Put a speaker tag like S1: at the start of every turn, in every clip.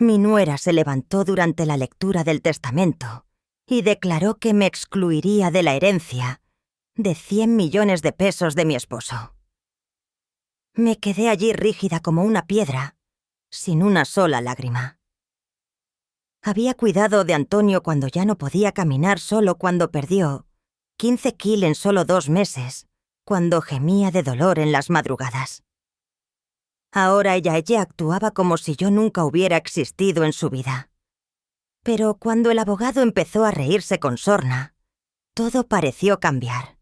S1: Mi nuera se levantó durante la lectura del testamento y declaró que me excluiría de la herencia de 100 millones de pesos de mi esposo. Me quedé allí rígida como una piedra, sin una sola lágrima. Había cuidado de Antonio cuando ya no podía caminar, solo cuando perdió 15 kilos en solo 2 meses, cuando gemía de dolor en las madrugadas. Ahora ella actuaba como si yo nunca hubiera existido en su vida. Pero cuando el abogado empezó a reírse con sorna, todo pareció cambiar.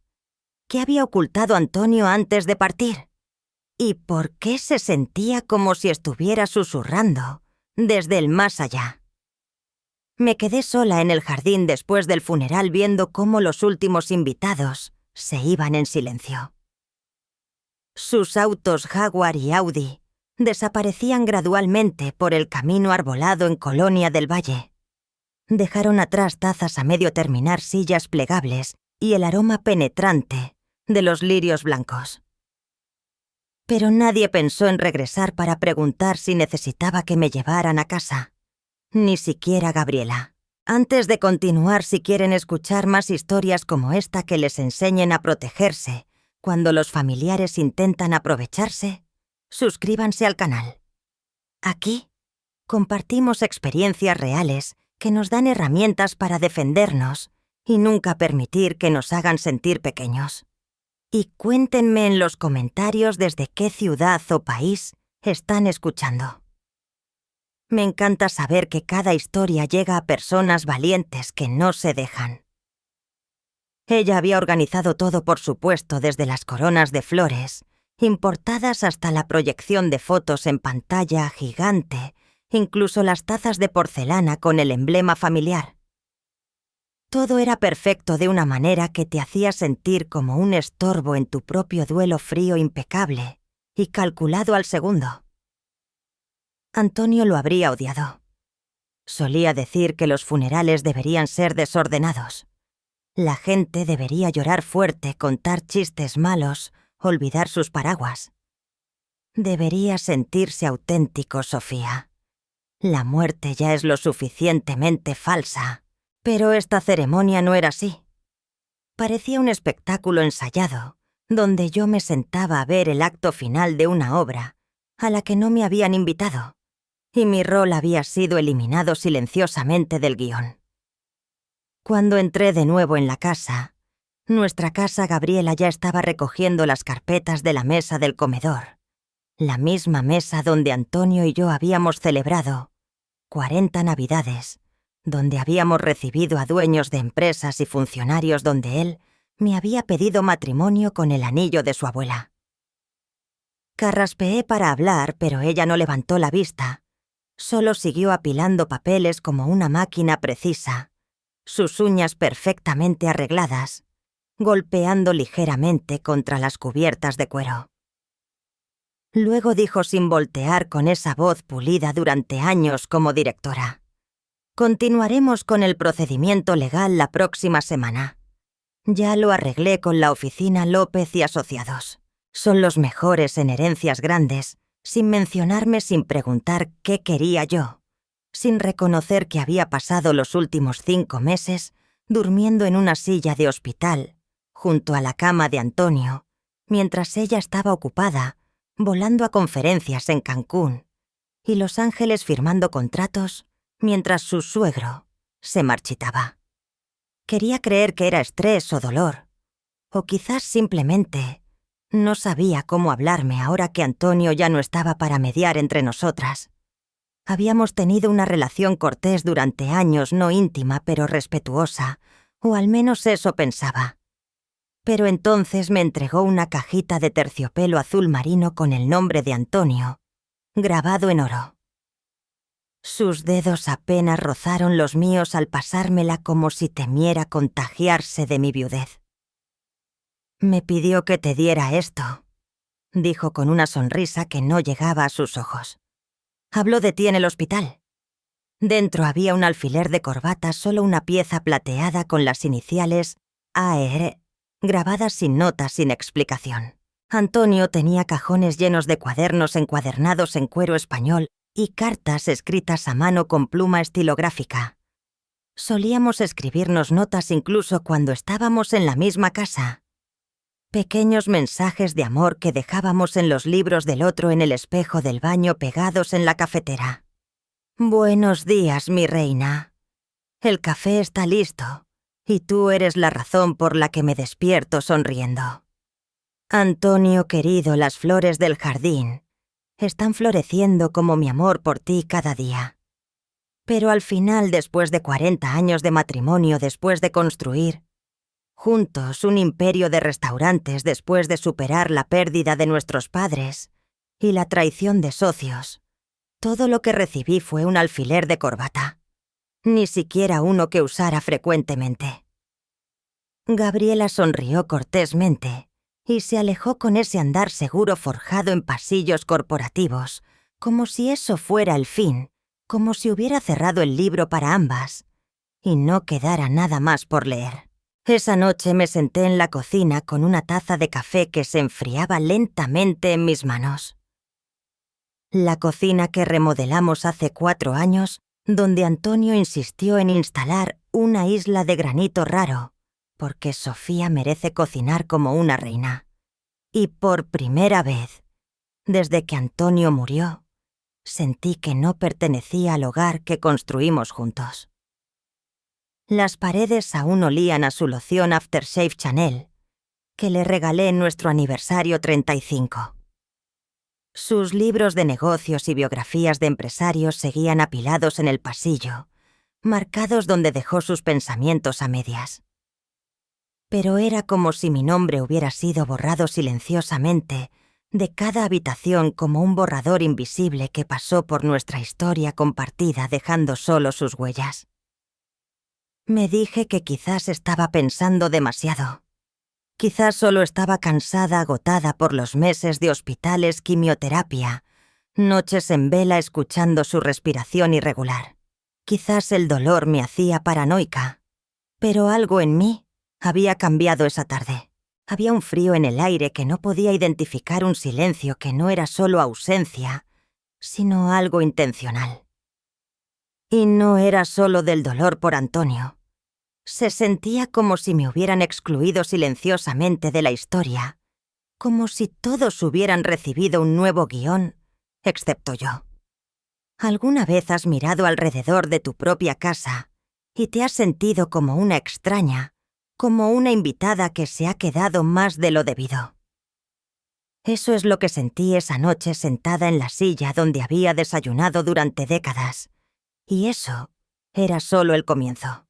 S1: ¿Qué había ocultado Antonio antes de partir? ¿Y por qué se sentía como si estuviera susurrando desde el más allá? Me quedé sola en el jardín después del funeral viendo cómo los últimos invitados se iban en silencio. Sus autos Jaguar y Audi desaparecían gradualmente por el camino arbolado en Colonia del Valle. Dejaron atrás tazas a medio terminar, sillas plegables y el aroma penetrante de los lirios blancos. Pero nadie pensó en regresar para preguntar si necesitaba que me llevaran a casa. Ni siquiera Gabriela. Antes de continuar, si quieren escuchar más historias como esta que les enseñen a protegerse cuando los familiares intentan aprovecharse, suscríbanse al canal. Aquí compartimos experiencias reales que nos dan herramientas para defendernos y nunca permitir que nos hagan sentir pequeños. Y cuéntenme en los comentarios desde qué ciudad o país están escuchando. Me encanta saber que cada historia llega a personas valientes que no se dejan. Ella había organizado todo, por supuesto, desde las coronas de flores, importadas, hasta la proyección de fotos en pantalla gigante, incluso las tazas de porcelana con el emblema familiar. Todo era perfecto de una manera que te hacía sentir como un estorbo en tu propio duelo frío, impecable y calculado al segundo. Antonio lo habría odiado. Solía decir que los funerales deberían ser desordenados. La gente debería llorar fuerte, contar chistes malos, olvidar sus paraguas. Debería sentirse auténtico, Sofía. La muerte ya es lo suficientemente falsa. Pero esta ceremonia no era así. Parecía un espectáculo ensayado, donde yo me sentaba a ver el acto final de una obra a la que no me habían invitado, y mi rol había sido eliminado silenciosamente del guión. Cuando entré de nuevo en la casa, nuestra casa, Gabriela ya estaba recogiendo las carpetas de la mesa del comedor, la misma mesa donde Antonio y yo habíamos celebrado 40 Navidades, donde habíamos recibido a dueños de empresas y funcionarios, donde él me había pedido matrimonio con el anillo de su abuela. Carraspeé para hablar, pero ella no levantó la vista. Solo siguió apilando papeles como una máquina precisa, sus uñas perfectamente arregladas, golpeando ligeramente contra las cubiertas de cuero. Luego dijo sin voltear, con esa voz pulida durante años como directora: continuaremos con el procedimiento legal la próxima semana. Ya lo arreglé con la oficina López y Asociados. Son los mejores en herencias grandes, sin mencionarme, sin preguntar qué quería yo, sin reconocer que había pasado los últimos 5 meses durmiendo en una silla de hospital, junto a la cama de Antonio, mientras ella estaba ocupada, volando a conferencias en Cancún y Los Ángeles firmando contratos, mientras su suegro se marchitaba. Quería creer que era estrés o dolor, o quizás simplemente no sabía cómo hablarme ahora que Antonio ya no estaba para mediar entre nosotras. Habíamos tenido una relación cortés durante años, no íntima pero respetuosa, o al menos eso pensaba. Pero entonces me entregó una cajita de terciopelo azul marino con el nombre de Antonio, grabado en oro. Sus dedos apenas rozaron los míos al pasármela, como si temiera contagiarse de mi viudez. Me pidió que te diera esto, dijo con una sonrisa que no llegaba a sus ojos. Habló de ti en el hospital. Dentro había un alfiler de corbata, solo una pieza plateada con las iniciales AR, grabadas sin notas, sin explicación. Antonio tenía cajones llenos de cuadernos encuadernados en cuero español y cartas escritas a mano con pluma estilográfica. Solíamos escribirnos notas incluso cuando estábamos en la misma casa. Pequeños mensajes de amor que dejábamos en los libros del otro en el espejo del baño pegados en la cafetera. Buenos días, mi reina. El café está listo, y tú eres la razón por la que me despierto sonriendo. Antonio querido, las flores del jardín están floreciendo como mi amor por ti cada día. Pero al final, después de 40 años de matrimonio, después de construir juntos un imperio de restaurantes, después de superar la pérdida de nuestros padres y la traición de socios, todo lo que recibí fue un alfiler de corbata. Ni siquiera uno que usara frecuentemente. Gabriela sonrió cortésmente y se alejó con ese andar seguro forjado en pasillos corporativos, como si eso fuera el fin, como si hubiera cerrado el libro para ambas y no quedara nada más por leer. Esa noche me senté en la cocina con una taza de café que se enfriaba lentamente en mis manos. La cocina que remodelamos hace 4 años, donde Antonio insistió en instalar una isla de granito raro, porque Sofía merece cocinar como una reina. Y por primera vez, desde que Antonio murió, sentí que no pertenecía al hogar que construimos juntos. Las paredes aún olían a su loción Aftershave Chanel, que le regalé en nuestro aniversario 35. Sus libros de negocios y biografías de empresarios seguían apilados en el pasillo, marcados donde dejó sus pensamientos a medias. Pero era como si mi nombre hubiera sido borrado silenciosamente de cada habitación como un borrador invisible que pasó por nuestra historia compartida dejando solo sus huellas. Me dije que quizás estaba pensando demasiado. Quizás solo estaba cansada, agotada por los meses de hospitales, quimioterapia, noches en vela escuchando su respiración irregular. Quizás el dolor me hacía paranoica, pero algo en mí había cambiado esa tarde. Había un frío en el aire que no podía identificar, un silencio que no era solo ausencia, sino algo intencional. Y no era solo del dolor por Antonio. Se sentía como si me hubieran excluido silenciosamente de la historia, como si todos hubieran recibido un nuevo guión, excepto yo. ¿Alguna vez has mirado alrededor de tu propia casa y te has sentido como una extraña, como una invitada que se ha quedado más de lo debido? Eso es lo que sentí esa noche sentada en la silla donde había desayunado durante décadas, y eso era solo el comienzo.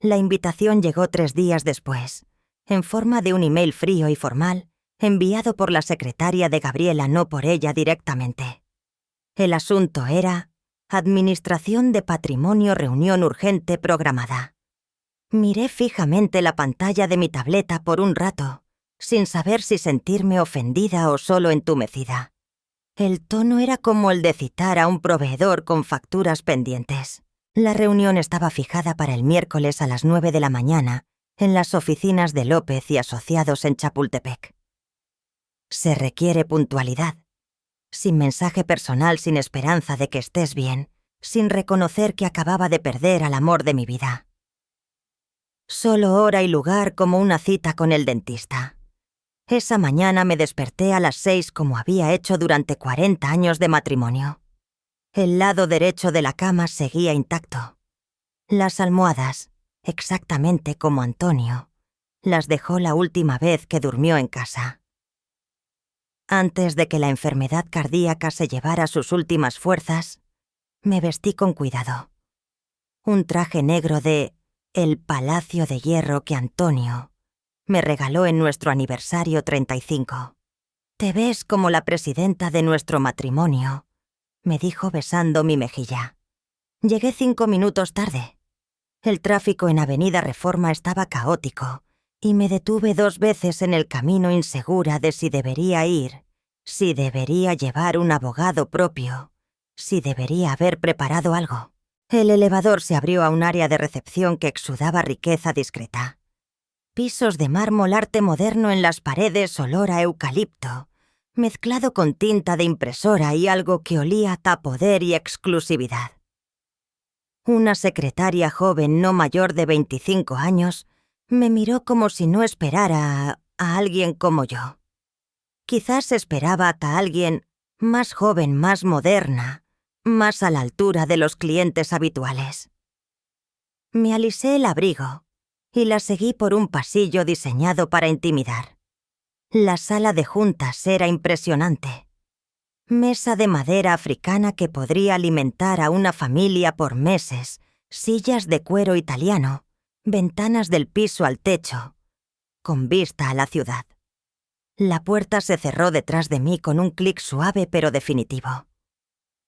S1: La invitación llegó 3 días después, en forma de un email frío y formal, enviado por la secretaria de Gabriela, no por ella directamente. El asunto era Administración de Patrimonio, reunión urgente programada. Miré fijamente la pantalla de mi tableta por un rato, sin saber si sentirme ofendida o solo entumecida. El tono era como el de citar a un proveedor con facturas pendientes. La reunión estaba fijada para el miércoles a las 9 de la mañana en las oficinas de López y Asociados en Chapultepec. Se requiere puntualidad. Sin mensaje personal, sin esperanza de que estés bien, sin reconocer que acababa de perder al amor de mi vida. Solo hora y lugar como una cita con el dentista. Esa mañana me desperté a las 6 como había hecho durante 40 años de matrimonio. El lado derecho de la cama seguía intacto. Las almohadas, exactamente como Antonio, las dejó la última vez que durmió en casa. Antes de que la enfermedad cardíaca se llevara sus últimas fuerzas, me vestí con cuidado. Un traje negro de El Palacio de Hierro que Antonio me regaló en nuestro aniversario 35. Te ves como la presidenta de nuestro matrimonio, me dijo besando mi mejilla. Llegué 5 minutos tarde. El tráfico en Avenida Reforma estaba caótico y me detuve 2 veces en el camino, insegura de si debería ir, si debería llevar un abogado propio, si debería haber preparado algo. El elevador se abrió a un área de recepción que exudaba riqueza discreta. Pisos de mármol, arte moderno en las paredes, olor a eucalipto, mezclado con tinta de impresora y algo que olía a poder y exclusividad. Una secretaria joven no mayor de 25 años me miró como si no esperara a alguien como yo. Quizás esperaba a alguien más joven, más moderna, más a la altura de los clientes habituales. Me alisé el abrigo y la seguí por un pasillo diseñado para intimidar. La sala de juntas era impresionante. Mesa de madera africana que podría alimentar a una familia por meses, sillas de cuero italiano, ventanas del piso al techo, con vista a la ciudad. La puerta se cerró detrás de mí con un clic suave pero definitivo.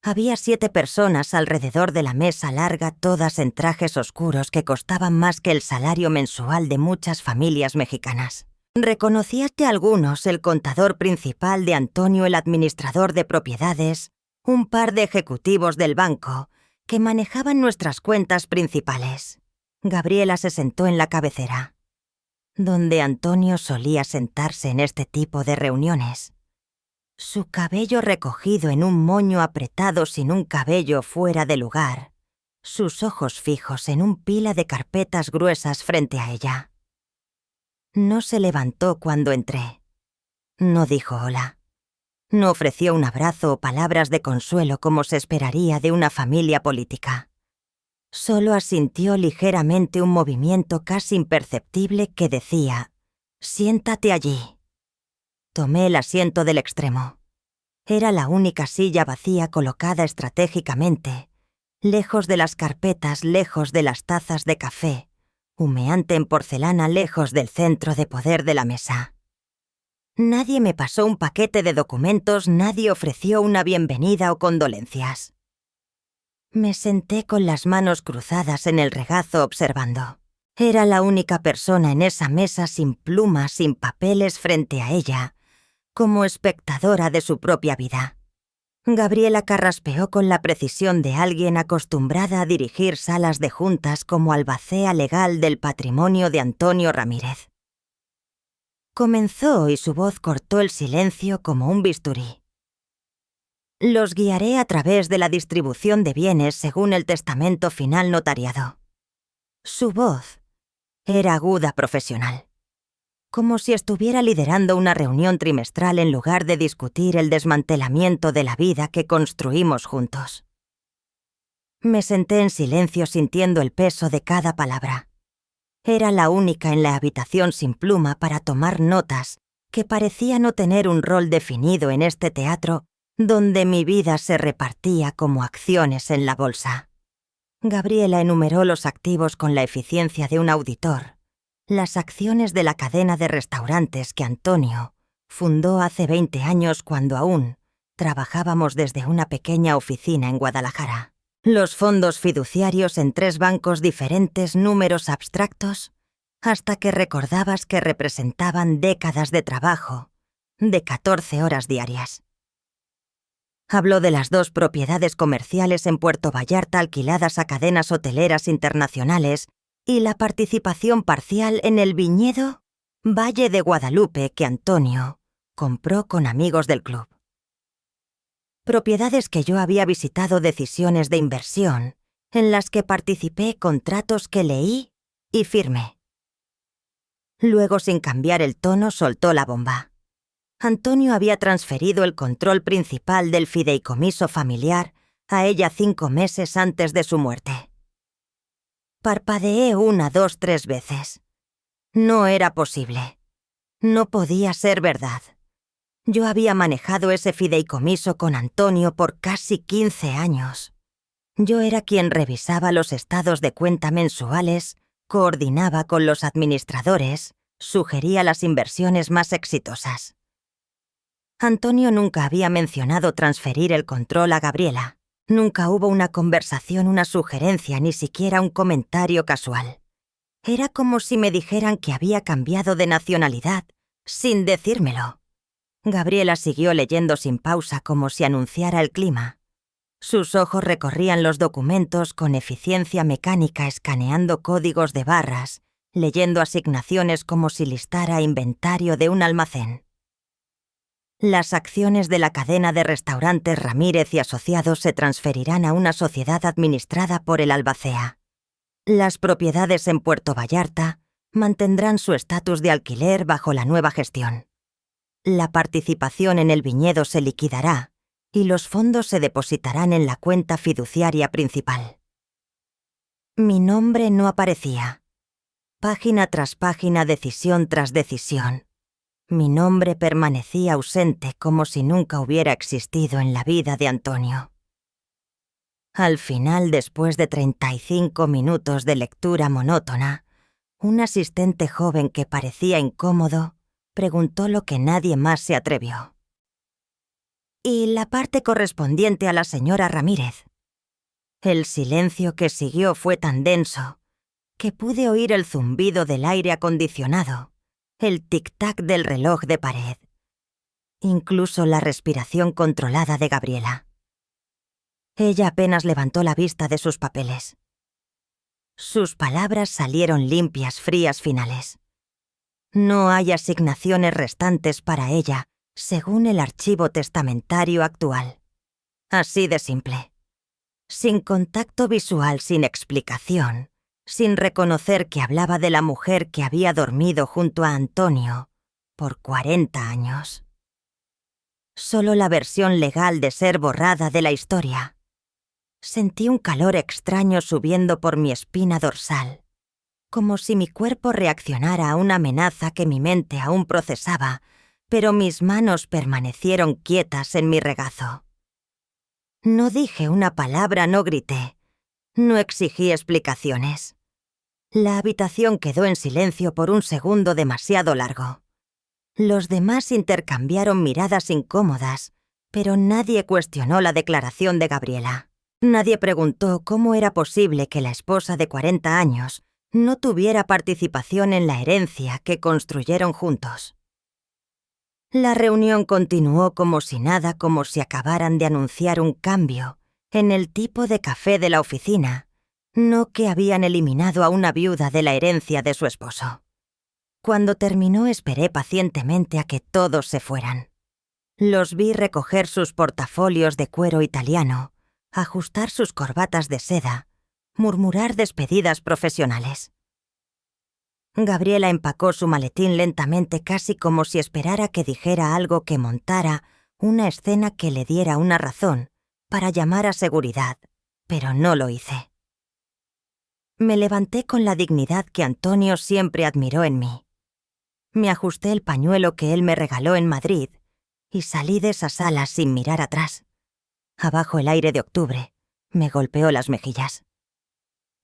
S1: Había 7 personas alrededor de la mesa larga, todas en trajes oscuros que costaban más que el salario mensual de muchas familias mexicanas. Reconocí ante algunos el contador principal de Antonio, el administrador de propiedades, un par de ejecutivos del banco que manejaban nuestras cuentas principales. Gabriela se sentó en la cabecera, donde Antonio solía sentarse en este tipo de reuniones. Su cabello recogido en un moño apretado sin un cabello fuera de lugar, sus ojos fijos en un pila de carpetas gruesas frente a ella. No se levantó cuando entré. No dijo hola. No ofreció un abrazo o palabras de consuelo como se esperaría de una familia política. Solo asintió ligeramente un movimiento casi imperceptible que decía: «Siéntate allí». Tomé el asiento del extremo. Era la única silla vacía colocada estratégicamente, lejos de las carpetas, lejos de las tazas de café, humeante en porcelana, lejos del centro de poder de la mesa. Nadie me pasó un paquete de documentos, nadie ofreció una bienvenida o condolencias. Me senté con las manos cruzadas en el regazo observando. Era la única persona en esa mesa sin plumas, sin papeles frente a ella, como espectadora de su propia vida. Gabriela carraspeó con la precisión de alguien acostumbrada a dirigir salas de juntas como albacea legal del patrimonio de Antonio Ramírez. Comenzó y su voz cortó el silencio como un bisturí. Los guiaré a través de la distribución de bienes según el testamento final notariado. Su voz era aguda, profesional, como si estuviera liderando una reunión trimestral en lugar de discutir el desmantelamiento de la vida que construimos juntos. Me senté en silencio sintiendo el peso de cada palabra. Era la única en la habitación sin pluma para tomar notas, que parecía no tener un rol definido en este teatro donde mi vida se repartía como acciones en la bolsa. Gabriela enumeró los activos con la eficiencia de un auditor, las acciones de la cadena de restaurantes que Antonio fundó hace 20 años cuando aún trabajábamos desde una pequeña oficina en Guadalajara. Los fondos fiduciarios en 3 bancos diferentes, números abstractos, hasta que recordabas que representaban décadas de trabajo, de 14 horas diarias. Habló de las 2 propiedades comerciales en Puerto Vallarta alquiladas a cadenas hoteleras internacionales y la participación parcial en el viñedo Valle de Guadalupe que Antonio compró con amigos del club. Propiedades que yo había visitado, decisiones de inversión, en las que participé, contratos que leí y firmé. Luego, sin cambiar el tono, soltó la bomba. Antonio había transferido el control principal del fideicomiso familiar a ella 5 meses antes de su muerte. Parpadeé 1, 2, 3 veces. No era posible. No podía ser verdad. Yo había manejado ese fideicomiso con Antonio por casi 15 años. Yo era quien revisaba los estados de cuenta mensuales, coordinaba con los administradores, sugería las inversiones más exitosas. Antonio nunca había mencionado transferir el control a Gabriela. Nunca hubo una conversación, una sugerencia, ni siquiera un comentario casual. Era como si me dijeran que había cambiado de nacionalidad, sin decírmelo. Gabriela siguió leyendo sin pausa como si anunciara el clima. Sus ojos recorrían los documentos con eficiencia mecánica, escaneando códigos de barras, leyendo asignaciones como si listara inventario de un almacén. Las acciones de la cadena de restaurantes Ramírez y Asociados se transferirán a una sociedad administrada por el Albacea. Las propiedades en Puerto Vallarta mantendrán su estatus de alquiler bajo la nueva gestión. La participación en el viñedo se liquidará y los fondos se depositarán en la cuenta fiduciaria principal. Mi nombre no aparecía. Página tras página, decisión tras decisión. Mi nombre permanecía ausente como si nunca hubiera existido en la vida de Antonio. Al final, después de 35 minutos de lectura monótona, un asistente joven que parecía incómodo preguntó lo que nadie más se atrevió. ¿Y la parte correspondiente a la señora Ramírez? El silencio que siguió fue tan denso que pude oír el zumbido del aire acondicionado, el tic-tac del reloj de pared, incluso la respiración controlada de Gabriela. Ella apenas levantó la vista de sus papeles. Sus palabras salieron limpias, frías, finales. No hay asignaciones restantes para ella, según el archivo testamentario actual. Así de simple. Sin contacto visual, sin explicación, sin reconocer que hablaba de la mujer que había dormido junto a Antonio por 40 años. Solo la versión legal de ser borrada de la historia. Sentí un calor extraño subiendo por mi espina dorsal, como si mi cuerpo reaccionara a una amenaza que mi mente aún procesaba, pero mis manos permanecieron quietas en mi regazo. No dije una palabra, no grité, no exigí explicaciones. La habitación quedó en silencio por un segundo demasiado largo. Los demás intercambiaron miradas incómodas, pero nadie cuestionó la declaración de Gabriela. Nadie preguntó cómo era posible que la esposa de 40 años no tuviera participación en la herencia que construyeron juntos. La reunión continuó como si nada, como si acabaran de anunciar un cambio en el tipo de café de la oficina, no que habían eliminado a una viuda de la herencia de su esposo. Cuando terminó, esperé pacientemente a que todos se fueran. Los vi recoger sus portafolios de cuero italiano, ajustar sus corbatas de seda, murmurar despedidas profesionales. Gabriela empacó su maletín lentamente, casi como si esperara que dijera algo que montara una escena que le diera una razón para llamar a seguridad, pero no lo hice. Me levanté con la dignidad que Antonio siempre admiró en mí. Me ajusté el pañuelo que él me regaló en Madrid y salí de esa sala sin mirar atrás. Abajo el aire de octubre me golpeó las mejillas.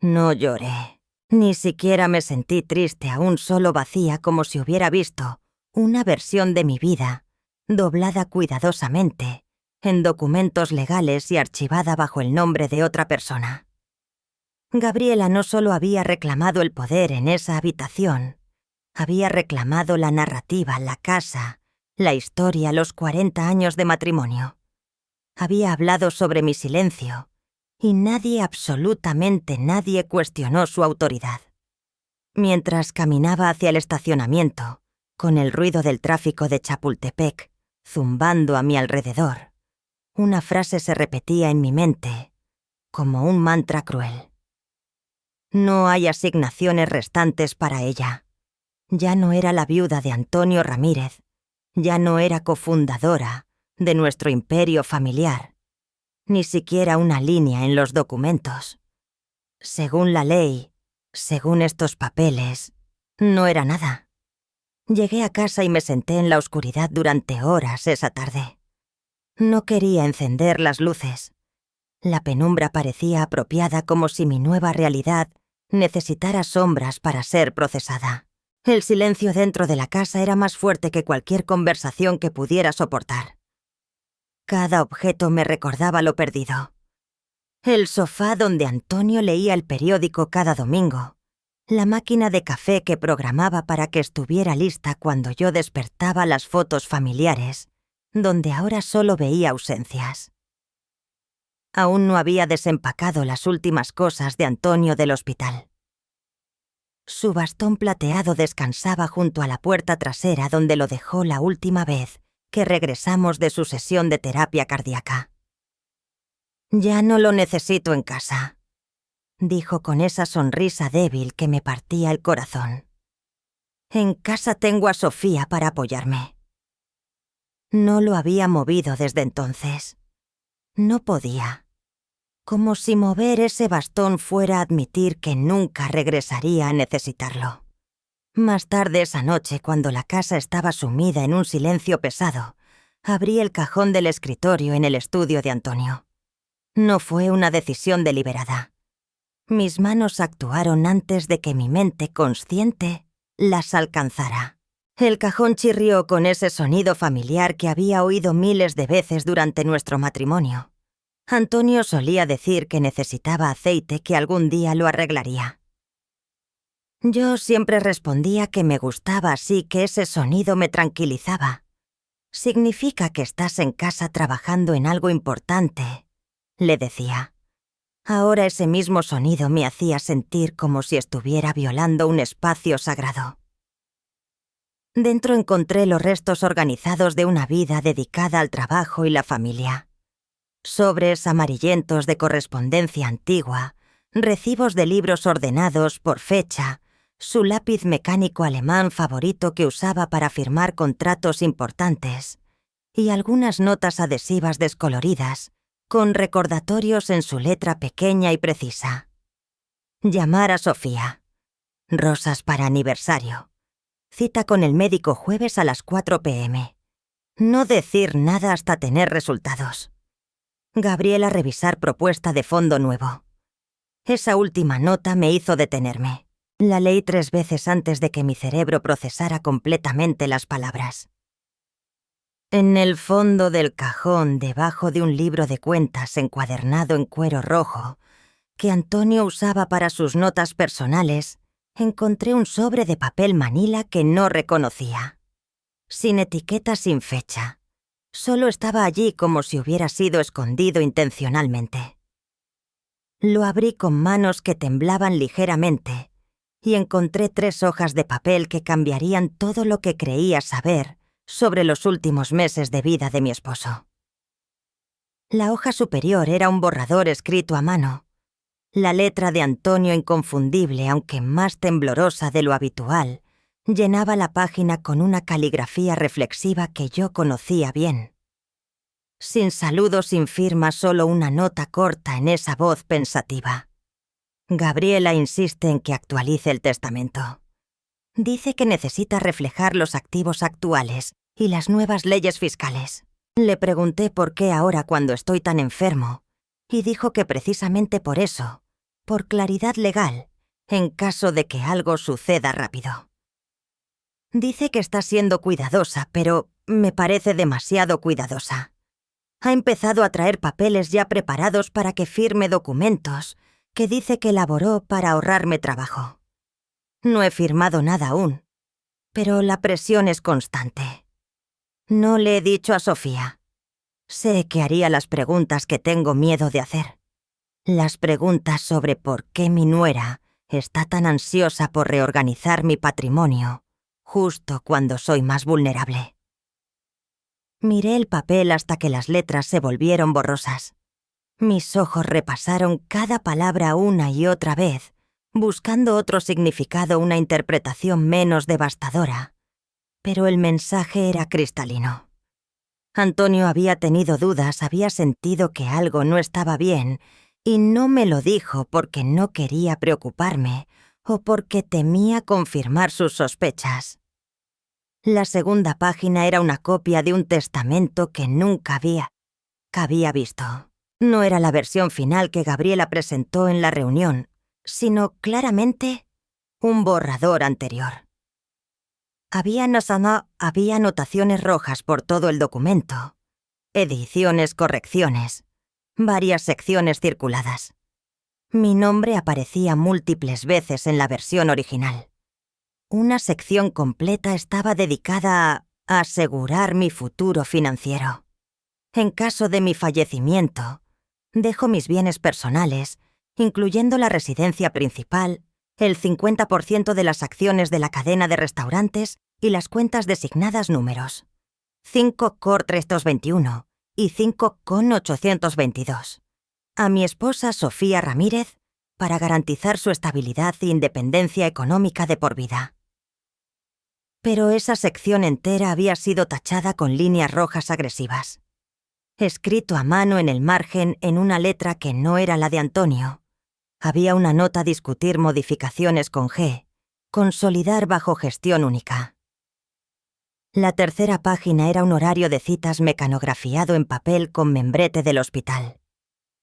S1: No lloré. Ni siquiera me sentí triste, aún solo vacía, como si hubiera visto una versión de mi vida, doblada cuidadosamente, en documentos legales y archivada bajo el nombre de otra persona. Gabriela no solo había reclamado el poder en esa habitación, había reclamado la narrativa, la casa, la historia, los 40 años de matrimonio. Había hablado sobre mi silencio, y nadie, absolutamente nadie, cuestionó su autoridad. Mientras caminaba hacia el estacionamiento, con el ruido del tráfico de Chapultepec zumbando a mi alrededor, una frase se repetía en mi mente, como un mantra cruel. No hay asignaciones restantes para ella. Ya no era la viuda de Antonio Ramírez, ya no era cofundadora de nuestro imperio familiar. Ni siquiera una línea en los documentos. Según la ley, según estos papeles, no era nada. Llegué a casa y me senté en la oscuridad durante horas esa tarde. No quería encender las luces. La penumbra parecía apropiada, como si mi nueva realidad necesitara sombras para ser procesada. El silencio dentro de la casa era más fuerte que cualquier conversación que pudiera soportar. Cada objeto me recordaba lo perdido. El sofá donde Antonio leía el periódico cada domingo. La máquina de café que programaba para que estuviera lista cuando yo despertaba, las fotos familiares, donde ahora solo veía ausencias. Aún no había desempacado las últimas cosas de Antonio del hospital. Su bastón plateado descansaba junto a la puerta trasera donde lo dejó la última vez que regresamos de su sesión de terapia cardíaca. «Ya no lo necesito en casa», dijo con esa sonrisa débil que me partía el corazón. «En casa tengo a Sofía para apoyarme». No lo había movido desde entonces. No podía. Como si mover ese bastón fuera admitir que nunca regresaría a necesitarlo. Más tarde esa noche, cuando la casa estaba sumida en un silencio pesado, abrí el cajón del escritorio en el estudio de Antonio. No fue una decisión deliberada. Mis manos actuaron antes de que mi mente consciente las alcanzara. El cajón chirrió con ese sonido familiar que había oído miles de veces durante nuestro matrimonio. Antonio solía decir que necesitaba aceite, que algún día lo arreglaría. Yo siempre respondía que me gustaba así, que ese sonido me tranquilizaba. «Significa que estás en casa trabajando en algo importante», le decía. Ahora ese mismo sonido me hacía sentir como si estuviera violando un espacio sagrado. Dentro encontré los restos organizados de una vida dedicada al trabajo y la familia. Sobres amarillentos de correspondencia antigua, recibos de libros ordenados por fecha, su lápiz mecánico alemán favorito que usaba para firmar contratos importantes, y algunas notas adhesivas descoloridas, con recordatorios en su letra pequeña y precisa. Llamar a Sofía. Rosas para aniversario. Cita con el médico jueves a las 4 p.m. No decir nada hasta tener resultados. Gabriela revisar propuesta de fondo nuevo. Esa última nota me hizo detenerme. La leí 3 veces antes de que mi cerebro procesara completamente las palabras. En el fondo del cajón, debajo de un libro de cuentas encuadernado en cuero rojo, que Antonio usaba para sus notas personales, encontré un sobre de papel manila que no reconocía. Sin etiqueta, sin fecha. Solo estaba allí como si hubiera sido escondido intencionalmente. Lo abrí con manos que temblaban ligeramente y encontré 3 hojas de papel que cambiarían todo lo que creía saber sobre los últimos meses de vida de mi esposo. La hoja superior era un borrador escrito a mano. La letra de Antonio, inconfundible, aunque más temblorosa de lo habitual, llenaba la página con una caligrafía reflexiva que yo conocía bien. Sin saludo, sin firma, solo una nota corta en esa voz pensativa. Gabriela insiste en que actualice el testamento. Dice que necesita reflejar los activos actuales y las nuevas leyes fiscales. Le pregunté por qué ahora cuando estoy tan enfermo, y dijo que precisamente por eso, por claridad legal, en caso de que algo suceda rápido. Dice que está siendo cuidadosa, pero me parece demasiado cuidadosa. Ha empezado a traer papeles ya preparados para que firme documentos que dice que elaboró para ahorrarme trabajo. No he firmado nada aún, pero la presión es constante. No le he dicho a Sofía. Sé que haría las preguntas que tengo miedo de hacer. Las preguntas sobre por qué mi nuera está tan ansiosa por reorganizar mi patrimonio, justo cuando soy más vulnerable. Miré el papel hasta que las letras se volvieron borrosas. Mis ojos repasaron cada palabra una y otra vez, buscando otro significado, una interpretación menos devastadora. Pero el mensaje era cristalino. Antonio había tenido dudas, había sentido que algo no estaba bien, y no me lo dijo porque no quería preocuparme o porque temía confirmar sus sospechas. La segunda página era una copia de un testamento que nunca había visto. No era la versión final que Gabriela presentó en la reunión, sino claramente un borrador anterior. Había anotaciones rojas por todo el documento, ediciones, correcciones, varias secciones circuladas. Mi nombre aparecía múltiples veces en la versión original. Una sección completa estaba dedicada a asegurar mi futuro financiero. En caso de mi fallecimiento, dejo mis bienes personales, incluyendo la residencia principal, el 50% de las acciones de la cadena de restaurantes y las cuentas designadas números. 5 Core 321 y 5 Con 822, a mi esposa Sofía Ramírez para garantizar su estabilidad e independencia económica de por vida. Pero esa sección entera había sido tachada con líneas rojas agresivas. Escrito a mano en el margen en una letra que no era la de Antonio, había una nota a discutir modificaciones con G, consolidar bajo gestión única. La tercera página era un horario de citas mecanografiado en papel con membrete del hospital.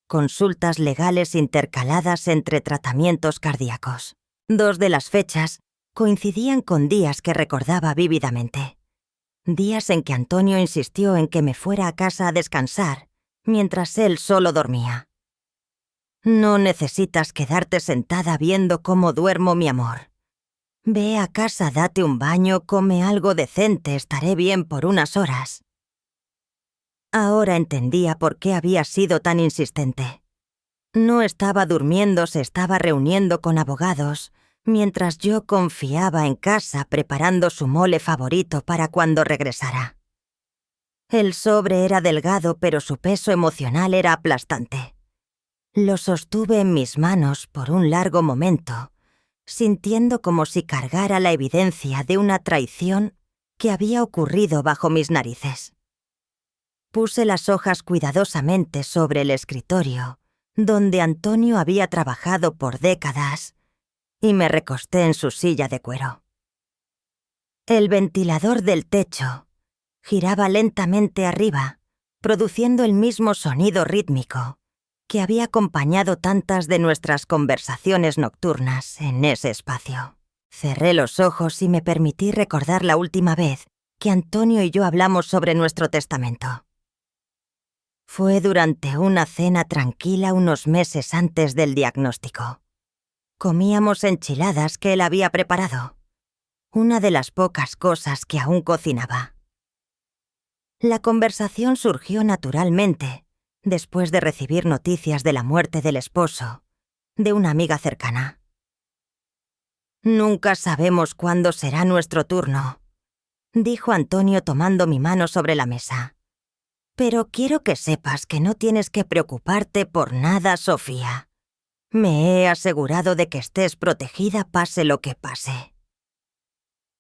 S1: Consultas legales intercaladas entre tratamientos cardíacos. 2 de las fechas coincidían con días que recordaba vívidamente. Días en que Antonio insistió en que me fuera a casa a descansar, mientras él solo dormía. No necesitas quedarte sentada viendo cómo duermo, mi amor. Ve a casa, date un baño, come algo decente, estaré bien por unas horas. Ahora entendía por qué había sido tan insistente. No estaba durmiendo, se estaba reuniendo con abogados, mientras yo confiaba en casa preparando su mole favorito para cuando regresara. El sobre era delgado, pero su peso emocional era aplastante. Lo sostuve en mis manos por un largo momento, sintiendo como si cargara la evidencia de una traición que había ocurrido bajo mis narices. Puse las hojas cuidadosamente sobre el escritorio, donde Antonio había trabajado por décadas, y me recosté en su silla de cuero. El ventilador del techo giraba lentamente arriba, produciendo el mismo sonido rítmico que había acompañado tantas de nuestras conversaciones nocturnas en ese espacio. Cerré los ojos y me permití recordar la última vez que Antonio y yo hablamos sobre nuestro testamento. Fue durante una cena tranquila unos meses antes del diagnóstico. Comíamos enchiladas que él había preparado, una de las pocas cosas que aún cocinaba. La conversación surgió naturalmente, después de recibir noticias de la muerte del esposo, de una amiga cercana. «Nunca sabemos cuándo será nuestro turno», dijo Antonio tomando mi mano sobre la mesa. «Pero quiero que sepas que no tienes que preocuparte por nada, Sofía. Me he asegurado de que estés protegida pase lo que pase».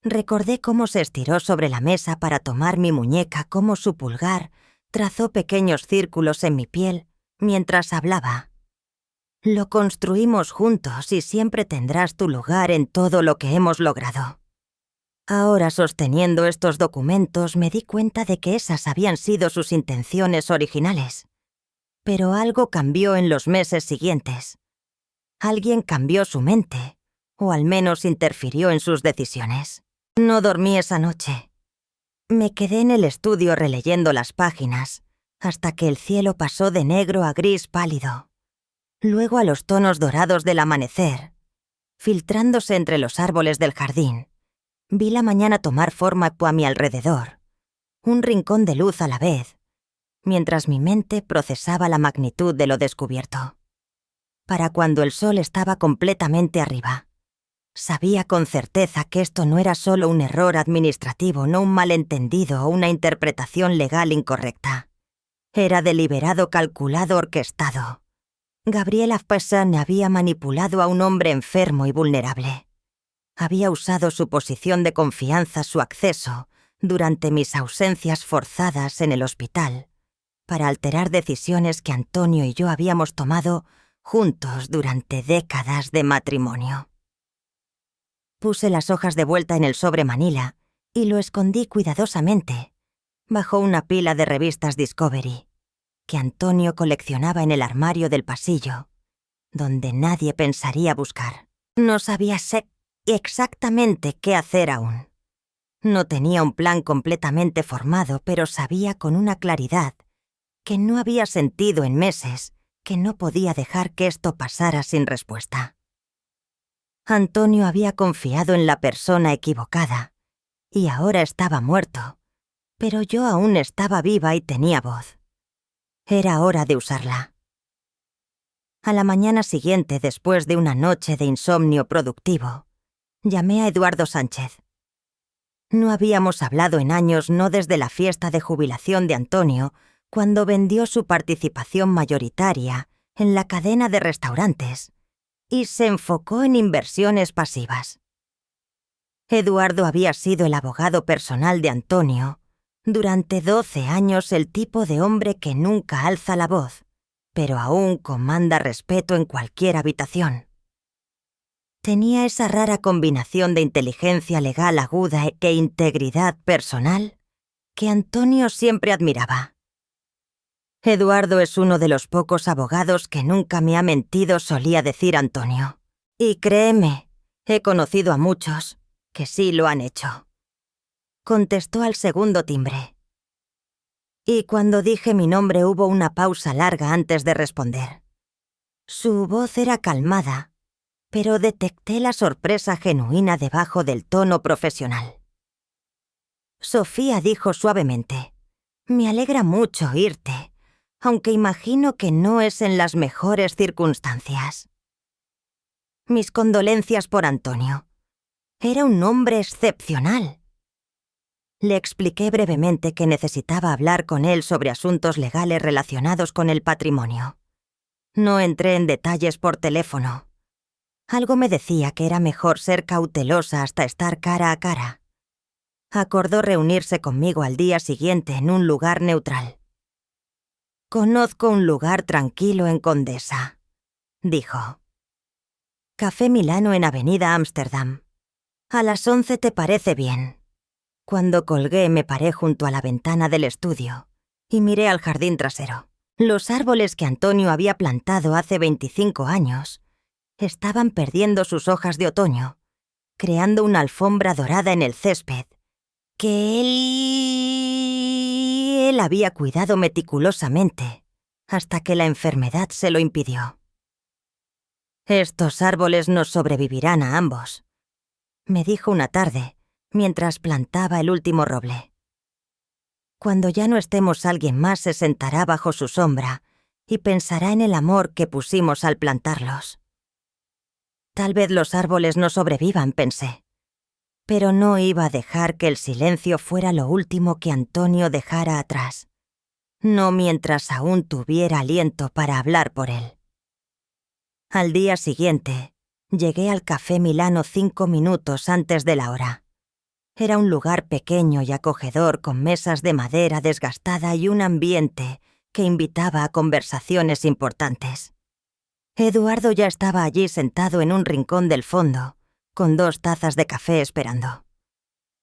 S1: Recordé cómo se estiró sobre la mesa para tomar mi muñeca, cómo su pulgar trazó pequeños círculos en mi piel mientras hablaba. «Lo construimos juntos y siempre tendrás tu lugar en todo lo que hemos logrado». Ahora, sosteniendo estos documentos, me di cuenta de que esas habían sido sus intenciones originales. Pero algo cambió en los meses siguientes. Alguien cambió su mente, o al menos interfirió en sus decisiones. No dormí esa noche. Me quedé en el estudio releyendo las páginas, hasta que el cielo pasó de negro a gris pálido, luego a los tonos dorados del amanecer. Filtrándose entre los árboles del jardín, vi la mañana tomar forma a mi alrededor, un rincón de luz a la vez, mientras mi mente procesaba la magnitud de lo descubierto. Para cuando el sol estaba completamente arriba, sabía con certeza que esto no era solo un error administrativo, no un malentendido o una interpretación legal incorrecta. Era deliberado, calculado, orquestado. Gabriela Fassan había manipulado a un hombre enfermo y vulnerable. Había usado su posición de confianza, su acceso, durante mis ausencias forzadas en el hospital, para alterar decisiones que Antonio y yo habíamos tomado juntos durante décadas de matrimonio. Puse las hojas de vuelta en el sobre manila y lo escondí cuidadosamente, bajo una pila de revistas Discovery, que Antonio coleccionaba en el armario del pasillo, donde nadie pensaría buscar. No sabía exactamente qué hacer aún. No tenía un plan completamente formado, pero sabía con una claridad que no había sentido en meses que no podía dejar que esto pasara sin respuesta. Antonio había confiado en la persona equivocada, y ahora estaba muerto, pero yo aún estaba viva y tenía voz. Era hora de usarla. A la mañana siguiente, después de una noche de insomnio productivo, llamé a Eduardo Sánchez. No habíamos hablado en años, no desde la fiesta de jubilación de Antonio, cuando vendió su participación mayoritaria en la cadena de restaurantes y se enfocó en inversiones pasivas. Eduardo había sido el abogado personal de Antonio, durante 12 años el tipo de hombre que nunca alza la voz, pero aún comanda respeto en cualquier habitación. Tenía esa rara combinación de inteligencia legal aguda e integridad personal que Antonio siempre admiraba. Eduardo es uno de los pocos abogados que nunca me ha mentido, solía decir Antonio. Y créeme, he conocido a muchos que sí lo han hecho. Contestó al segundo timbre. Y cuando dije mi nombre hubo una pausa larga antes de responder. Su voz era calmada, pero detecté la sorpresa genuina debajo del tono profesional. Sofía dijo suavemente: «Me alegra mucho oírte, aunque imagino que no es en las mejores circunstancias». Mis condolencias por Antonio. Era un hombre excepcional. Le expliqué brevemente que necesitaba hablar con él sobre asuntos legales relacionados con el patrimonio. No entré en detalles por teléfono. Algo me decía que era mejor ser cautelosa hasta estar cara a cara. Acordó reunirse conmigo al día siguiente en un lugar neutral. «Conozco un lugar tranquilo en Condesa», dijo. «Café Milano en Avenida Ámsterdam. A las 11 te parece bien». Cuando colgué me paré junto a la ventana del estudio y miré al jardín trasero. Los árboles que Antonio había plantado hace 25 años estaban perdiendo sus hojas de otoño, creando una alfombra dorada en el césped que él había cuidado meticulosamente hasta que la enfermedad se lo impidió. «Estos árboles nos sobrevivirán a ambos», me dijo una tarde mientras plantaba el último roble. «Cuando ya no estemos, alguien más se sentará bajo su sombra y pensará en el amor que pusimos al plantarlos». Tal vez los árboles no sobrevivan, pensé, pero no iba a dejar que el silencio fuera lo último que Antonio dejara atrás, no mientras aún tuviera aliento para hablar por él. Al día siguiente, llegué al Café Milano 5 minutos antes de la hora. Era un lugar pequeño y acogedor con mesas de madera desgastada y un ambiente que invitaba a conversaciones importantes. Eduardo ya estaba allí sentado en un rincón del fondo, con 2 tazas de café esperando.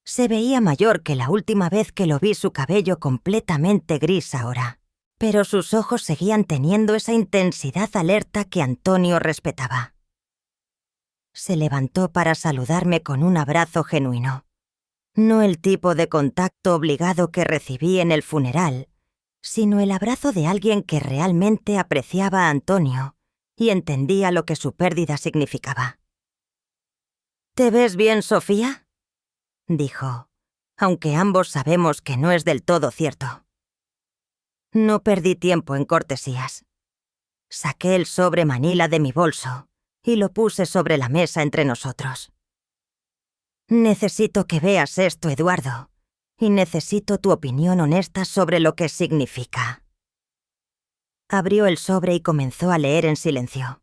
S1: Se veía mayor que la última vez que lo vi, su cabello completamente gris ahora, pero sus ojos seguían teniendo esa intensidad alerta que Antonio respetaba. Se levantó para saludarme con un abrazo genuino. No el tipo de contacto obligado que recibí en el funeral, sino el abrazo de alguien que realmente apreciaba a Antonio y entendía lo que su pérdida significaba. «¿Te ves bien, Sofía?», dijo, aunque ambos sabemos que no es del todo cierto. No perdí tiempo en cortesías. Saqué el sobre manila de mi bolso y lo puse sobre la mesa entre nosotros. «Necesito que veas esto, Eduardo, y necesito tu opinión honesta sobre lo que significa». Abrió el sobre y comenzó a leer en silencio.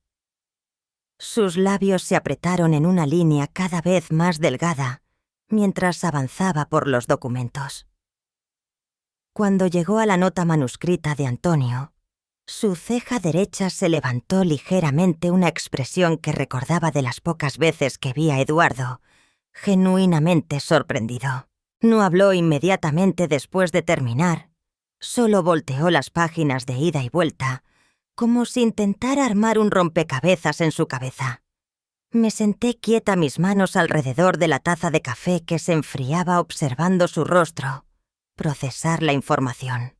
S1: Sus labios se apretaron en una línea cada vez más delgada mientras avanzaba por los documentos. Cuando llegó a la nota manuscrita de Antonio, su ceja derecha se levantó ligeramente, una expresión que recordaba de las pocas veces que vi a Eduardo, genuinamente sorprendido. No habló inmediatamente después de terminar, solo volteó las páginas de ida y vuelta, como si intentara armar un rompecabezas en su cabeza. Me senté quieta, mis manos alrededor de la taza de café que se enfriaba, observando su rostro, procesar la información.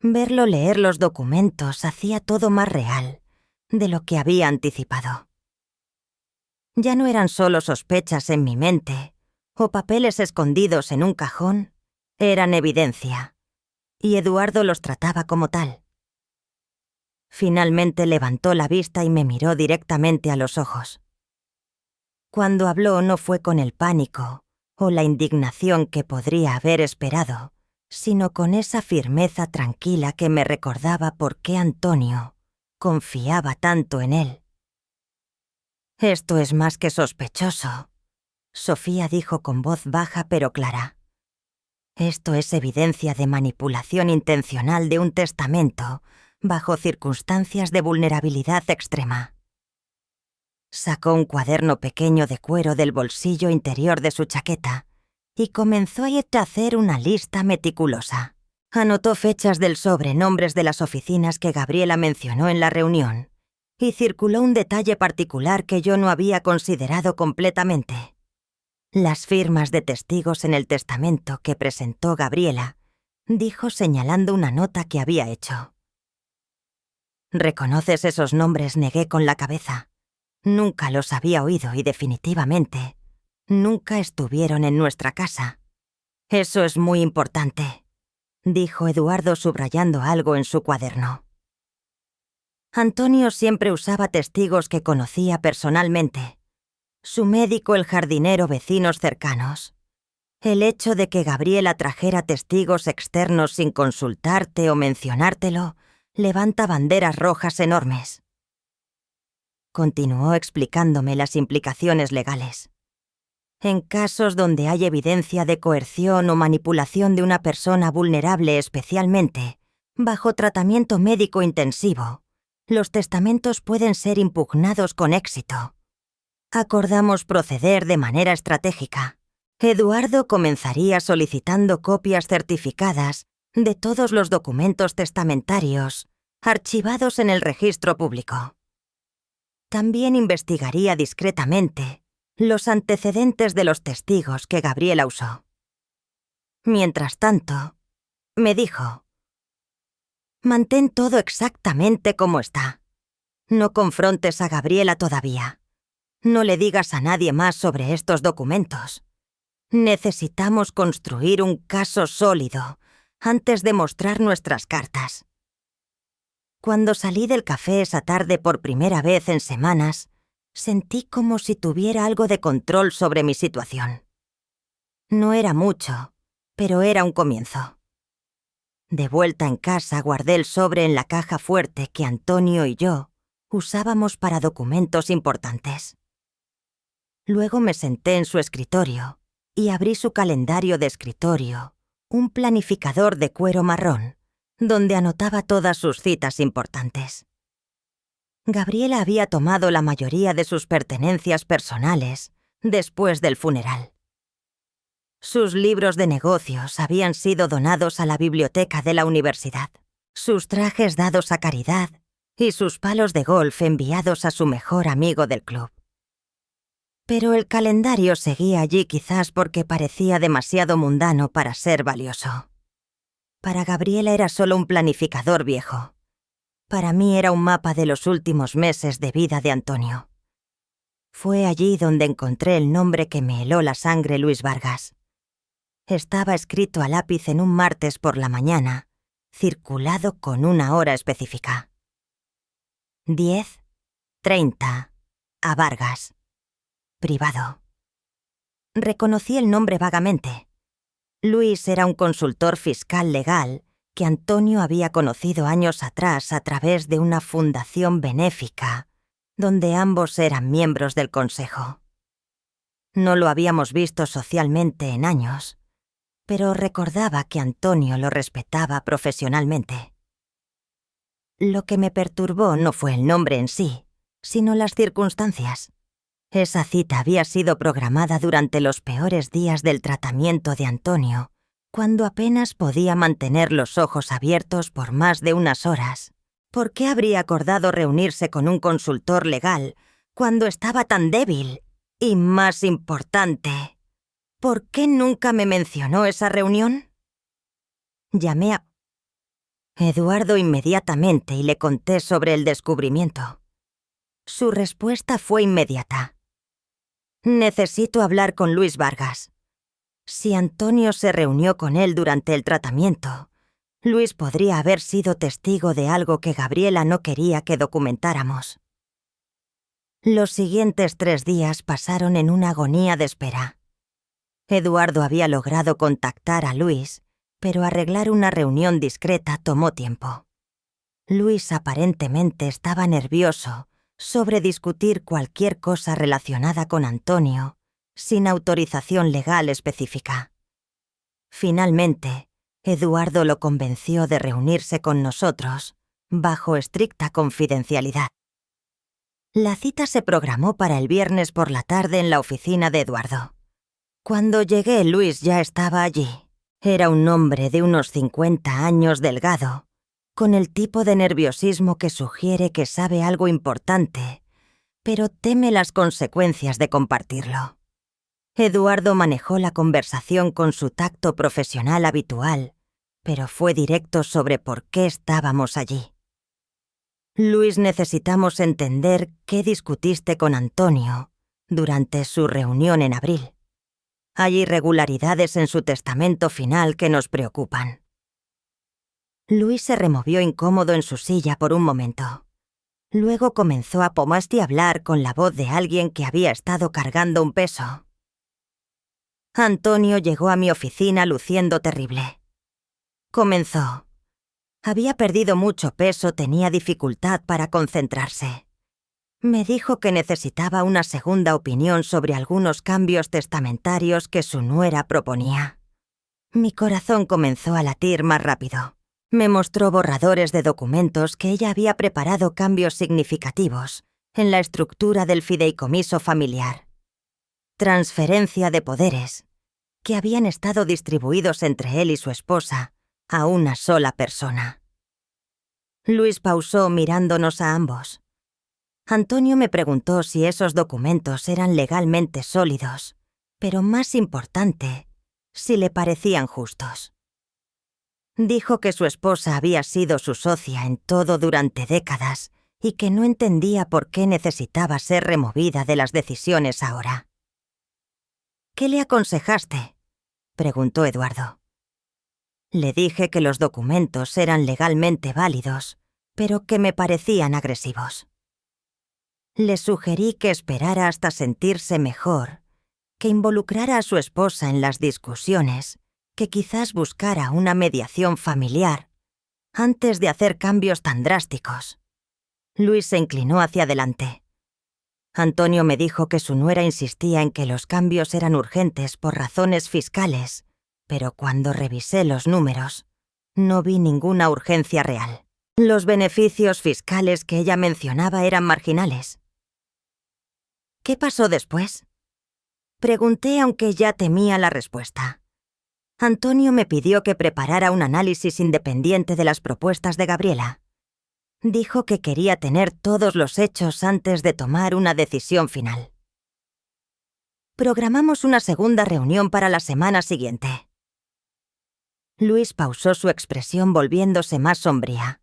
S1: Verlo leer los documentos hacía todo más real de lo que había anticipado. Ya no eran solo sospechas en mi mente o papeles escondidos en un cajón, eran evidencia, y Eduardo los trataba como tal. Finalmente levantó la vista y me miró directamente a los ojos. Cuando habló no fue con el pánico o la indignación que podría haber esperado, sino con esa firmeza tranquila que me recordaba por qué Antonio confiaba tanto en él. «Esto es más que sospechoso», Sofía dijo con voz baja pero clara. «Esto es evidencia de manipulación intencional de un testamento bajo circunstancias de vulnerabilidad extrema». Sacó un cuaderno pequeño de cuero del bolsillo interior de su chaqueta y comenzó a hacer una lista meticulosa. Anotó fechas del sobre, nombres de las oficinas que Gabriela mencionó en la reunión, y circuló un detalle particular que yo no había considerado completamente. Las firmas de testigos en el testamento que presentó Gabriela, dijo señalando una nota que había hecho. «¿Reconoces esos nombres?», negué con la cabeza. Nunca los había oído y definitivamente nunca estuvieron en nuestra casa. «Eso es muy importante», dijo Eduardo subrayando algo en su cuaderno. Antonio siempre usaba testigos que conocía personalmente. Su médico, el jardinero, vecinos cercanos. El hecho de que Gabriela trajera testigos externos sin consultarte o mencionártelo levanta banderas rojas enormes. Continuó explicándome las implicaciones legales. En casos donde hay evidencia de coerción o manipulación de una persona vulnerable especialmente, bajo tratamiento médico intensivo, los testamentos pueden ser impugnados con éxito. Acordamos proceder de manera estratégica. Eduardo comenzaría solicitando copias certificadas de todos los documentos testamentarios archivados en el registro público. También investigaría discretamente los antecedentes de los testigos que Gabriela usó. Mientras tanto, me dijo: «Mantén todo exactamente como está. No confrontes a Gabriela todavía. No le digas a nadie más sobre estos documentos. Necesitamos construir un caso sólido antes de mostrar nuestras cartas». Cuando salí del café esa tarde por primera vez en semanas, sentí como si tuviera algo de control sobre mi situación. No era mucho, pero era un comienzo. De vuelta en casa guardé el sobre en la caja fuerte que Antonio y yo usábamos para documentos importantes. Luego me senté en su escritorio y abrí su calendario de escritorio, un planificador de cuero marrón, donde anotaba todas sus citas importantes. Gabriela había tomado la mayoría de sus pertenencias personales después del funeral. Sus libros de negocios habían sido donados a la biblioteca de la universidad, sus trajes dados a caridad y sus palos de golf enviados a su mejor amigo del club. Pero el calendario seguía allí quizás porque parecía demasiado mundano para ser valioso. Para Gabriela era solo un planificador viejo. Para mí era un mapa de los últimos meses de vida de Antonio. Fue allí donde encontré el nombre que me heló la sangre: Luis Vargas. Estaba escrito a lápiz en un martes por la mañana, circulado con una hora específica. 10:30 a Vargas. Privado. Reconocí el nombre vagamente. Luis era un consultor fiscal legal que Antonio había conocido años atrás a través de una fundación benéfica, donde ambos eran miembros del consejo. No lo habíamos visto socialmente en años, pero recordaba que Antonio lo respetaba profesionalmente. Lo que me perturbó no fue el nombre en sí, sino las circunstancias. Esa cita había sido programada durante los peores días del tratamiento de Antonio, cuando apenas podía mantener los ojos abiertos por más de unas horas. ¿Por qué habría acordado reunirse con un consultor legal cuando estaba tan débil? Y más importante, ¿por qué nunca me mencionó esa reunión? Llamé a Eduardo inmediatamente y le conté sobre el descubrimiento. Su respuesta fue inmediata. «Necesito hablar con Luis Vargas. Si Antonio se reunió con él durante el tratamiento, Luis podría haber sido testigo de algo que Gabriela no quería que documentáramos». Los siguientes 3 días pasaron en una agonía de espera. Eduardo había logrado contactar a Luis, pero arreglar una reunión discreta tomó tiempo. Luis aparentemente estaba nervioso sobre discutir cualquier cosa relacionada con Antonio, sin autorización legal específica. Finalmente, Eduardo lo convenció de reunirse con nosotros, bajo estricta confidencialidad. La cita se programó para el viernes por la tarde en la oficina de Eduardo. Cuando llegué, Luis ya estaba allí. Era un hombre de unos 50 años delgado, con el tipo de nerviosismo que sugiere que sabe algo importante, pero teme las consecuencias de compartirlo. Eduardo manejó la conversación con su tacto profesional habitual, pero fue directo sobre por qué estábamos allí. Luis, necesitamos entender qué discutiste con Antonio durante su reunión en abril. Hay irregularidades en su testamento final que nos preocupan. Luis se removió incómodo en su silla por un momento. Luego comenzó a hablar con la voz de alguien que había estado cargando un peso. Antonio llegó a mi oficina luciendo terrible. Comenzó. Había perdido mucho peso, tenía dificultad para concentrarse. Me dijo que necesitaba una segunda opinión sobre algunos cambios testamentarios que su nuera proponía. Mi corazón comenzó a latir más rápido. Me mostró borradores de documentos que ella había preparado, cambios significativos en la estructura del fideicomiso familiar. Transferencia de poderes, que habían estado distribuidos entre él y su esposa a una sola persona. Luis pausó mirándonos a ambos. Antonio me preguntó si esos documentos eran legalmente sólidos, pero más importante, si le parecían justos. Dijo que su esposa había sido su socia en todo durante décadas y que no entendía por qué necesitaba ser removida de las decisiones ahora. ¿Qué le aconsejaste?, preguntó Eduardo. Le dije que los documentos eran legalmente válidos, pero que me parecían agresivos. Le sugerí que esperara hasta sentirse mejor, que involucrara a su esposa en las discusiones, que quizás buscara una mediación familiar antes de hacer cambios tan drásticos. Luis se inclinó hacia adelante. Antonio me dijo que su nuera insistía en que los cambios eran urgentes por razones fiscales, pero cuando revisé los números, no vi ninguna urgencia real. Los beneficios fiscales que ella mencionaba eran marginales. ¿Qué pasó después?, pregunté, aunque ya temía la respuesta. Antonio me pidió que preparara un análisis independiente de las propuestas de Gabriela. Dijo que quería tener todos los hechos antes de tomar una decisión final. Programamos una segunda reunión para la semana siguiente. Luis pausó, su expresión volviéndose más sombría.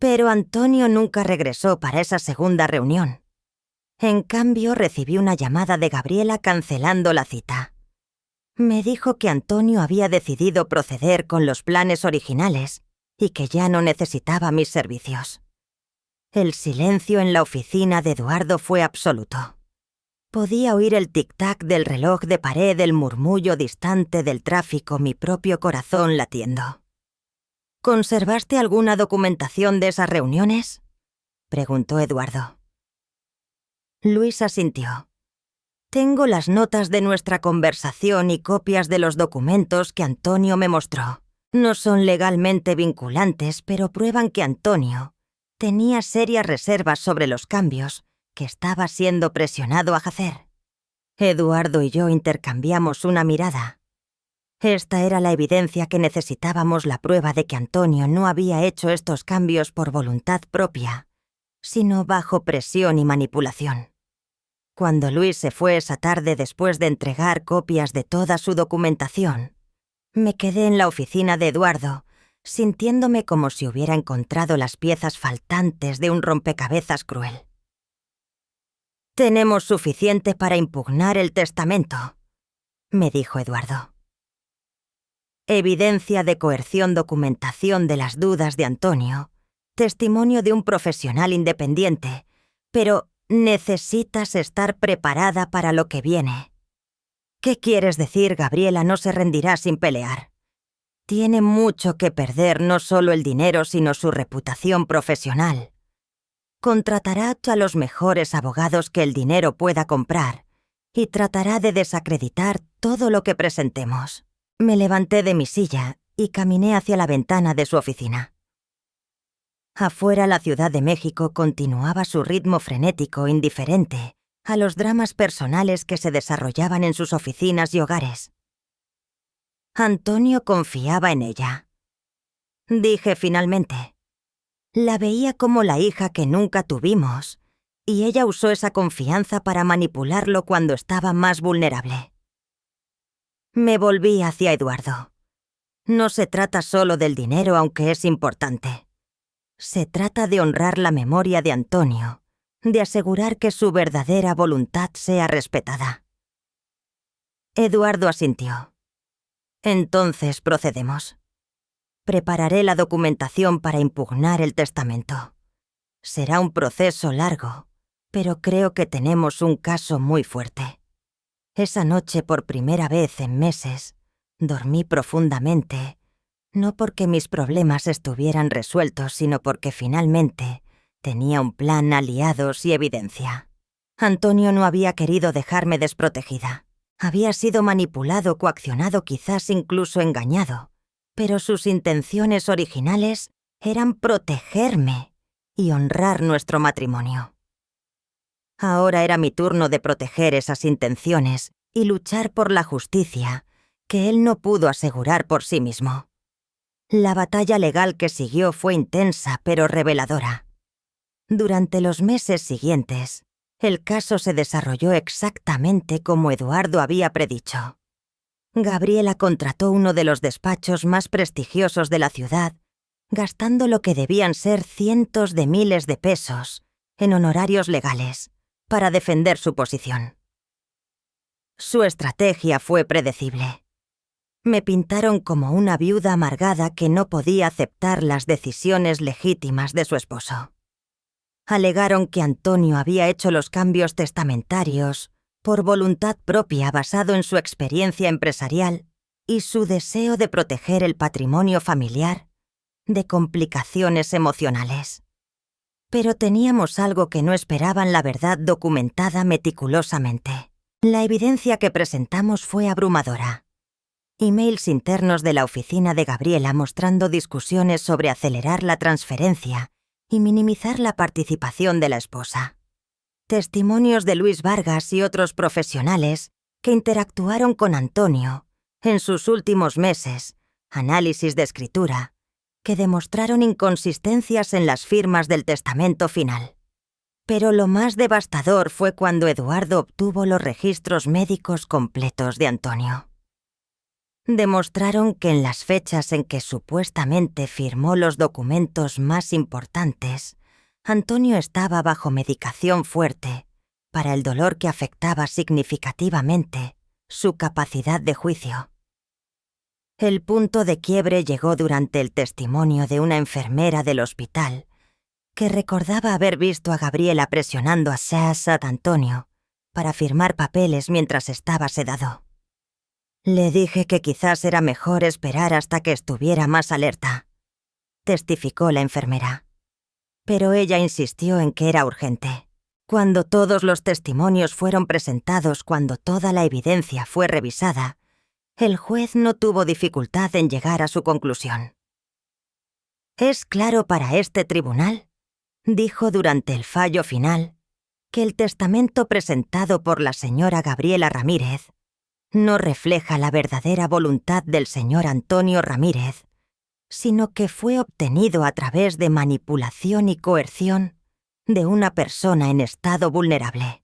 S1: Pero Antonio nunca regresó para esa segunda reunión. En cambio, recibí una llamada de Gabriela cancelando la cita. Me dijo que Antonio había decidido proceder con los planes originales y que ya no necesitaba mis servicios. El silencio en la oficina de Eduardo fue absoluto. Podía oír el tic-tac del reloj de pared, el murmullo distante del tráfico, mi propio corazón latiendo. ¿Conservaste alguna documentación de esas reuniones?, preguntó Eduardo. Luis asintió. Tengo las notas de nuestra conversación y copias de los documentos que Antonio me mostró. No son legalmente vinculantes, pero prueban que Antonio tenía serias reservas sobre los cambios que estaba siendo presionado a hacer. Eduardo y yo intercambiamos una mirada. Esta era la evidencia que necesitábamos, la prueba de que Antonio no había hecho estos cambios por voluntad propia, sino bajo presión y manipulación. Cuando Luis se fue esa tarde después de entregar copias de toda su documentación, me quedé en la oficina de Eduardo, sintiéndome como si hubiera encontrado las piezas faltantes de un rompecabezas cruel. «Tenemos suficiente para impugnar el testamento», me dijo Eduardo. Evidencia de coerción, documentación de las dudas de Antonio, testimonio de un profesional independiente, pero necesitas estar preparada para lo que viene. ¿Qué quieres decir? Gabriela no se rendirá sin pelear. Tiene mucho que perder, no solo el dinero, sino su reputación profesional. Contratará a los mejores abogados que el dinero pueda comprar y tratará de desacreditar todo lo que presentemos. Me levanté de mi silla y caminé hacia la ventana de su oficina. Afuera, la Ciudad de México continuaba su ritmo frenético, indiferente a los dramas personales que se desarrollaban en sus oficinas y hogares. Antonio confiaba en ella. Dije finalmente. La veía como la hija que nunca tuvimos, y ella usó esa confianza para manipularlo cuando estaba más vulnerable. Me volví hacia Eduardo. No se trata solo del dinero, aunque es importante. Se trata de honrar la memoria de Antonio, de asegurar que su verdadera voluntad sea respetada. Eduardo asintió. Entonces procedemos. Prepararé la documentación para impugnar el testamento. Será un proceso largo, pero creo que tenemos un caso muy fuerte. Esa noche, por primera vez en meses, dormí profundamente, no porque mis problemas estuvieran resueltos, sino porque finalmente tenía un plan, aliados y evidencia. Antonio no había querido dejarme desprotegida. Había sido manipulado, coaccionado, quizás incluso engañado, pero sus intenciones originales eran protegerme y honrar nuestro matrimonio. Ahora era mi turno de proteger esas intenciones y luchar por la justicia que él no pudo asegurar por sí mismo. La batalla legal que siguió fue intensa pero reveladora. Durante los meses siguientes, el caso se desarrolló exactamente como Eduardo había predicho. Gabriela contrató uno de los despachos más prestigiosos de la ciudad, gastando lo que debían ser cientos de miles de pesos en honorarios legales para defender su posición. Su estrategia fue predecible. Me pintaron como una viuda amargada que no podía aceptar las decisiones legítimas de su esposo. Alegaron que Antonio había hecho los cambios testamentarios por voluntad propia, basado en su experiencia empresarial y su deseo de proteger el patrimonio familiar de complicaciones emocionales. Pero teníamos algo que no esperaban: la verdad documentada meticulosamente. La evidencia que presentamos fue abrumadora. Emails internos de la oficina de Gabriela mostrando discusiones sobre acelerar la transferencia y minimizar la participación de la esposa. Testimonios de Luis Vargas y otros profesionales que interactuaron con Antonio en sus últimos meses, análisis de escritura, que demostraron inconsistencias en las firmas del testamento final. Pero lo más devastador fue cuando Eduardo obtuvo los registros médicos completos de Antonio. Demostraron que en las fechas en que supuestamente firmó los documentos más importantes, Antonio estaba bajo medicación fuerte para el dolor que afectaba significativamente su capacidad de juicio. El punto de quiebre llegó durante el testimonio de una enfermera del hospital que recordaba haber visto a Gabriela presionando a Sad Antonio para firmar papeles mientras estaba sedado. Le dije que quizás era mejor esperar hasta que estuviera más alerta, testificó la enfermera. Pero ella insistió en que era urgente. Cuando todos los testimonios fueron presentados, cuando toda la evidencia fue revisada, el juez no tuvo dificultad en llegar a su conclusión. «Es claro para este tribunal», dijo durante el fallo final, «que el testamento presentado por la señora Gabriela Ramírez no refleja la verdadera voluntad del señor Antonio Ramírez, sino que fue obtenido a través de manipulación y coerción de una persona en estado vulnerable.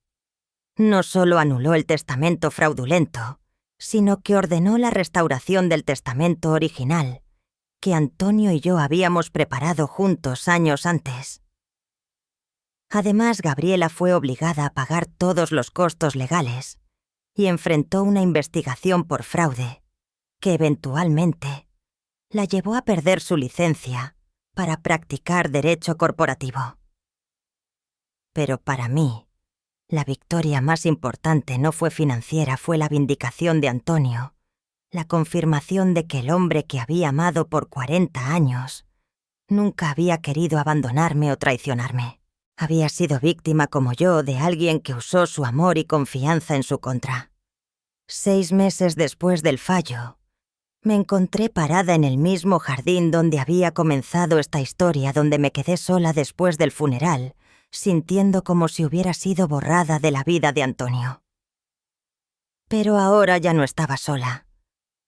S1: No solo anuló el testamento fraudulento, sino que ordenó la restauración del testamento original que Antonio y yo habíamos preparado juntos años antes. Además, Gabriela fue obligada a pagar todos los costos legales y enfrentó una investigación por fraude que eventualmente la llevó a perder su licencia para practicar derecho corporativo. Pero para mí, La victoria más importante no fue financiera, fue la vindicación de Antonio, la confirmación de que el hombre que había amado por 40 años nunca había querido abandonarme o traicionarme. Había sido víctima como yo de alguien que usó su amor y confianza en su contra. 6 meses después del fallo, me encontré parada en el mismo jardín donde había comenzado esta historia, donde me quedé sola después del funeral, sintiendo como si hubiera sido borrada de la vida de Antonio. Pero ahora ya no estaba sola.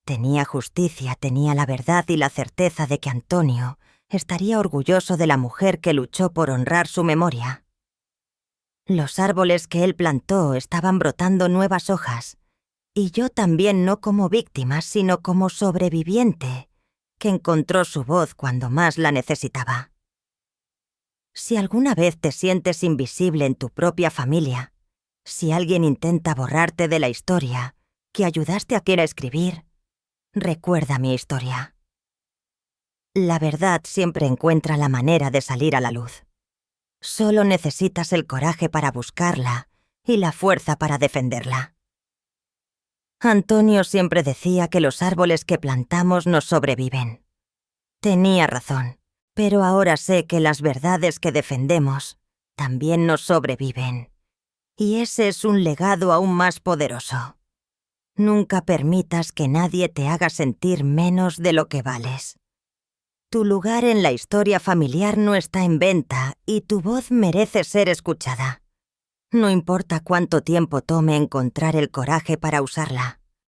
S1: Tenía justicia, tenía la verdad y la certeza de que Antonio estaría orgulloso de la mujer que luchó por honrar su memoria. Los árboles que él plantó estaban brotando nuevas hojas, y yo también, no como víctima, sino como sobreviviente, que encontró su voz cuando más la necesitaba. Si alguna vez te sientes invisible en tu propia familia, si alguien intenta borrarte de la historia que ayudaste a quien a escribir, recuerda mi historia. La verdad siempre encuentra la manera de salir a la luz. Solo necesitas el coraje para buscarla y la fuerza para defenderla. Antonio siempre decía que los árboles que plantamos nos sobreviven. Tenía razón, pero ahora sé que las verdades que defendemos también nos sobreviven. Y ese es un legado aún más poderoso. Nunca permitas que nadie te haga sentir menos de lo que vales. Tu lugar en la historia familiar no está en venta y tu voz merece ser escuchada. No importa cuánto tiempo tome encontrar el coraje para usarla.